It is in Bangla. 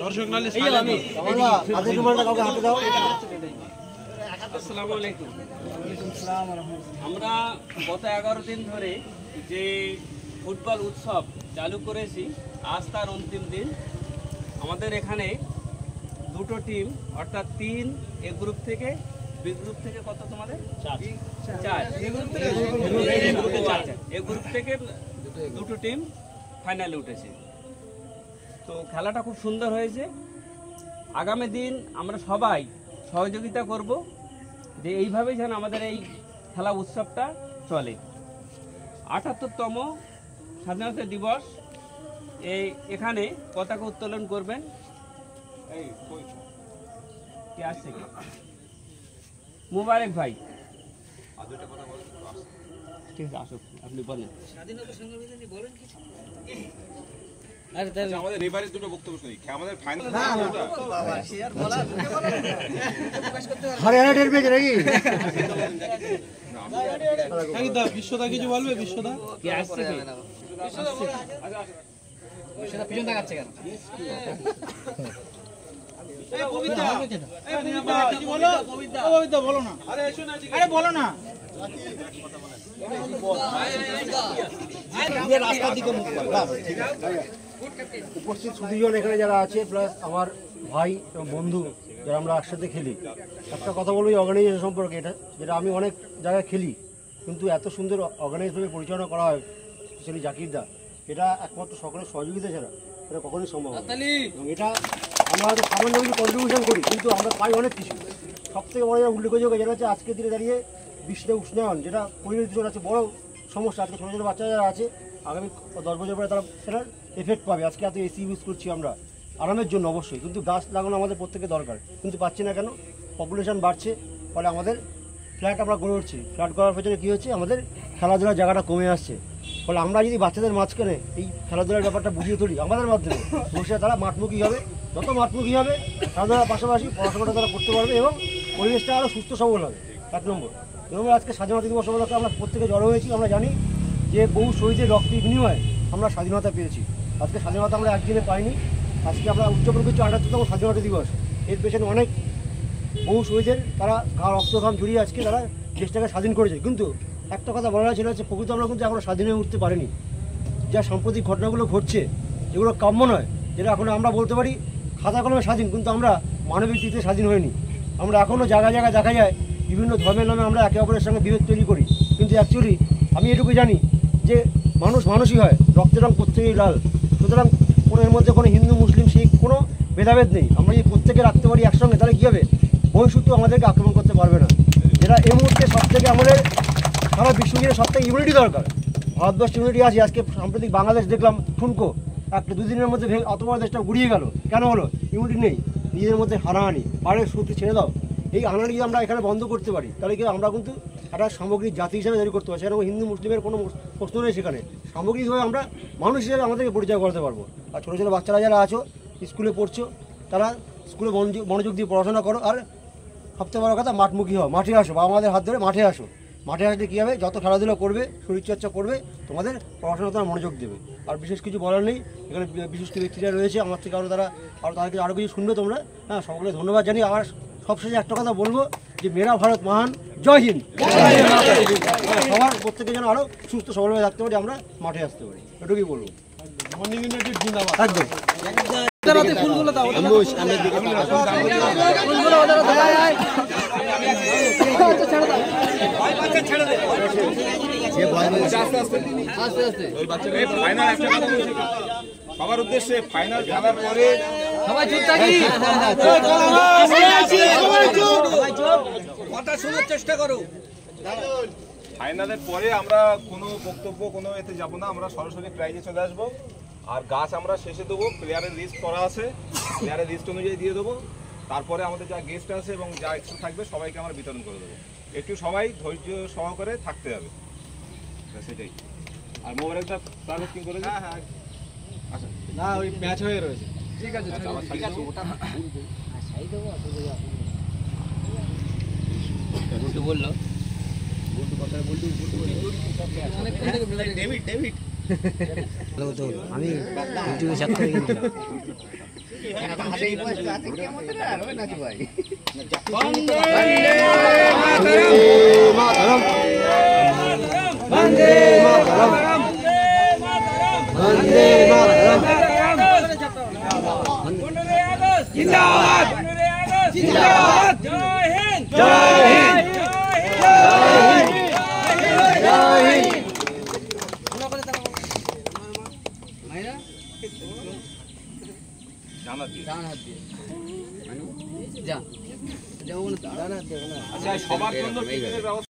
দর্শক নালে আসসালামু আলাইকুম। আমরা গত 11 দিন ধরে যে ফুটবল উৎসব চালু করেছি, আজ তার অন্তিম দিন। আমাদের এখানে দুটো টিম, অর্থাৎ 3 এ গ্রুপ থেকে, বি গ্রুপ থেকে কত তোমাদের 4 এ গ্রুপ থেকে দুটো টিম ফাইনালে উঠেছে। তো খেলাটা খুব সুন্দর হয়েছে। আগামী দিন আমরা সবাই সহযোগিতা করব যে এইভাবেই যেন আমাদের এই খেলা উৎসবটা চলে। ৭৮তম স্বাধীনতা দিবস এখানে পতাকা উত্তোলন করবেন। কে আসছে? মুবারক ভাই। ঠিক আছে, আসুক, আপনি বলেন। স্বাধীনতা সংগ্রামী নিয়ে বলেন কিছু। আমাদের রেফারি দুটো বক্তব্য শুনি। আমাদের ফাইনাল হরিয়ানা ডেরবে নাকি? বিশ্বদা কিছু বলবে? বিশ্বদা কি আসছে? বিশ্বদা পিছন দেখাচ্ছে কেন? বলো না, আরে বলো না। উপস্থিত সুদীজন এখানে যারা আছে, প্লাস আমার ভাই এবং বন্ধু যারা আমরা একসাথে খেলি, একটা কথা বলবো অর্গানাইজেশন সম্পর্কে। এটা যেটা আমি অনেক জায়গায় খেলি, কিন্তু এত সুন্দর অর্গানাইজভাবে পরিচালনা করা হয়, স্পেশালি জাকিরদা, এটা একমাত্র সকলের সহযোগিতা ছাড়া এটা কখনোই সম্ভব হয়। এবং এটা আমরা হয়তো সামান্য কিছু কন্ট্রিবিউশন করি, কিন্তু আমরা পাই অনেক কিছু। সবথেকে বড় যেটা উল্লেখযোগ্য যেটা হচ্ছে আজকের দিনে দাঁড়িয়ে বিশ্বে উষ্ণায়ন, যেটা পরিণত আছে বড় সমস্যা। আজকে ছোটো ছোটো বাচ্চা যারা আছে, আগামী 10 বছর পরে তারা সেটার এফেক্ট পাবে। আজকে এত এসি ইউজ করছি আমরা আরামের জন্য অবশ্যই, কিন্তু গাছ লাগানো আমাদের প্রত্যেকের দরকার, কিন্তু পাচ্ছি না কেন? পপুলেশন বাড়ছে, ফলে আমাদের ফ্ল্যাট আমরা গড়ে উঠছি। ফ্ল্যাট করার পেছনে কী হচ্ছে? আমাদের খেলাধুলার জায়গাটা কমে আসছে। ফলে আমরা যদি বাচ্চাদের মাঝখানে এই খেলাধুলার ব্যাপারটা বুঝিয়ে তুলি আমাদের মাধ্যমে, ভবিষ্যতে তারা মাঠমুখী হবে। যত মাঠমুখী হবে, খেলাধুলার পাশাপাশি পড়াশোনাটা তারা করতে পারবে এবং পরিবেশটা আরও সুস্থ সবল হবে। 1 নম্বর। এবং আজকে স্বাধীনতা দিবস উপলক্ষে আমরা প্রত্যেকে জড়ো হয়েছি। আমরা জানি যে বহু শহীদের রক্তের বিনিময়ে আমরা স্বাধীনতা পেয়েছি। আজকে স্বাধীনতা আমরা একদিনে পাইনি। আজকে আমরা উদযাপন করছি ৭৮তম স্বাধীনতা দিবস। এর পেছনে অনেক বহু শহীদের তারা রক্তঘাম ঝরিয়ে আজকে তারা দেশটাকে স্বাধীন করেছে। কিন্তু একটা কথা বলার ছিল হচ্ছে, প্রকৃত আমরা কিন্তু এখনও স্বাধীন হয়ে উঠতে পারিনি। যা সাম্প্রতিক ঘটনাগুলো ঘটছে, যেগুলো কাম্য নয়, যেটা এখন আমরা বলতে পারি খাতা কলমে স্বাধীন, কিন্তু আমরা মানবিক দিকে স্বাধীন হয়নি। আমরা এখনও জায়গায় জায়গায় দেখা যায় বিভিন্ন ধর্মের নামে আমরা একে অপরের সঙ্গে বিভেদ তৈরি করি, কিন্তু অ্যাকচুয়ালি আমি এটুকু জানি যে মানুষ মানুষই হয়, রক্তের রঙ প্রত্যেকেই লাল। সুতরাং কোনো এর মধ্যে কোনো হিন্দু মুসলিম শিখ কোনো ভেদাভেদ নেই। আমরা যদি প্রত্যেকে রাখতে পারি একসঙ্গে, তাহলে কী হবে? বহিঃশত্রু আমাদেরকে আক্রমণ করতে পারবে না। যেটা এই মুহূর্তে সবথেকে আমাদের সারা বিশ্বজুড়ে সবথেকে ইউনিটি দরকার। ভারতবর্ষ ইউনিটি আছে। আজকে সাম্প্রতিক বাংলাদেশ দেখলাম ঠুনকো, একটা 2 দিনের মধ্যে অত বড় দেশটা গুড়িয়ে গেল। কেন হলো? ইউনিটি নেই, নিজেদের মধ্যে হানাহানি। পাড়ের শক্তি ছেড়ে দাও। এই হানাহানি যদি আমরা এখানে বন্ধ করতে পারি, তাহলে কি আমরা কিন্তু একটা সামগ্রিক জাতি হিসাবে তৈরি করতে পারি। সেখানে হিন্দু মুসলিমের কোনো প্রশ্ন নেই। সেখানে সামগ্রিকভাবে আমরা মানুষ হিসেবে আমাদেরকে পরিচয় করতে পারবো। আর ছোটো ছোটো বাচ্চারা যারা আছো, স্কুলে পড়ছো, তারা স্কুলে মনোযোগ দিয়ে পড়াশোনা করো। আর সবথেকে বড় কথা, মাঠমুখী হও, মাঠে আসো, বাবা মাদের হাত ধরে মাঠে আসো। মাঠে আসলে কী হবে? যত খেলাধুলা করবে, শরীরচর্চা করবে, তোমাদের পড়াশোনা তারা মনোযোগ দেবে। আর বিশেষ কিছু বলার নেই। এখানে বিশিষ্ট ব্যক্তিরা রয়েছে আমার থেকে, তাদেরকে আরও কিছু শুনবে তোমরা। হ্যাঁ, সকলে ধন্যবাদ জানি। আর সবশেষে একটা কথা বলবো যে মেরা ভারত মহান, জয় হিন্দ। সবার প্রত্যেকে যেন আরও সুস্থ সবলভাবে থাকতে পারি, আমরা মাঠে আসতে পারি, এটুকুই বলবো। একদম ফুলগুলো দাও, সবার উদ্দেশ্যে ফাইনাল খেলার পরে সবাই চুপ থাকি, কথা শোনার চেষ্টা করো। ফাইনালের পরে আমরা কোনো বক্তব্য কোনো এতে যাব না, আমরা সরাসরি প্রাইজে চলে আসবো। আর গাছ আমরা শেষে দেবো, প্লেয়ারের লিস্ট করা আছে, প্লেয়ারের লিস্ট অনুযায়ী দিয়ে দেবো। তারপরে আমাদের যা গেস্ট আছে এবং যা এক্সট্রা থাকবে সবাইকে আমরা বিতরণ করে দেবো। একটু সবাই ধৈর্য সহকারে থাকতে হবে, সেটাই। আর মোবাইলটা প্রাইভেটিং করে আচ্ছা না, ওই ম্যাচ হয়ে রয়েছে। ঠিক আছে, ঠিক আছে, ওটা সাই দেবো। বললো বলটু কথা বলটু ডেভিড আমি ইউটিউবে চেক করে কিন্তু বন্দে মাতরম, বন্দে মাতরম, জিন্দাবাদ, জিন্দাবাদ, জয় হিন্দ, জয় হিন্দ, জয় হিন্দ, জয় হিন্দ। আচ্ছা, সবার জন্য টিফিনের ব্যবস্থা